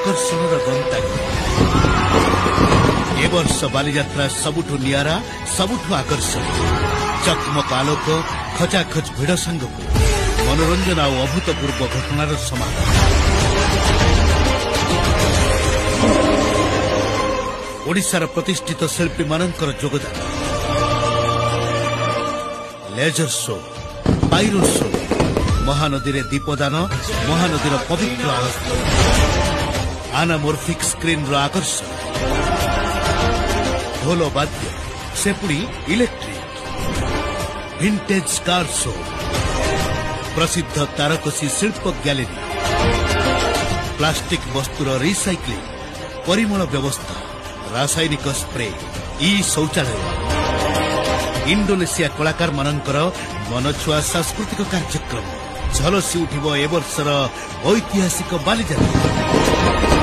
आकर्षण गंतागुरी ए वर्ष बालीजात्रा सबुठु नियारा सबुठु आकर्षण चकमक आलोक खचाखच भिड़ सांगक मनोरंजन आ अभूतपूर्व घटनार समाधान ओडिशार प्रतिष्ठित शिल्पी मानकर योगदान laser show pyro show Mahanadi रे दीपदान महानदीर पवित्र आस्था आनामोर्फिक स्क्रीन रो आकर्षण ढोल वाद्य से पुणी इलेक्ट्रिक विंटेज कार शो प्रसिद्ध तारकसी शिल्प गैलरी प्लास्टिक वस्तुर रिसाइक्लिंग परिमल व्यवस्था रासायनिक स्प्रे ई शौचालय इंडोनेशिया कलाकार मानकर मनछुआ सांस्कृतिक कार्यक्रम झलसी उठिब ए वर्षर ऐतिहासिक बालीजात्रा।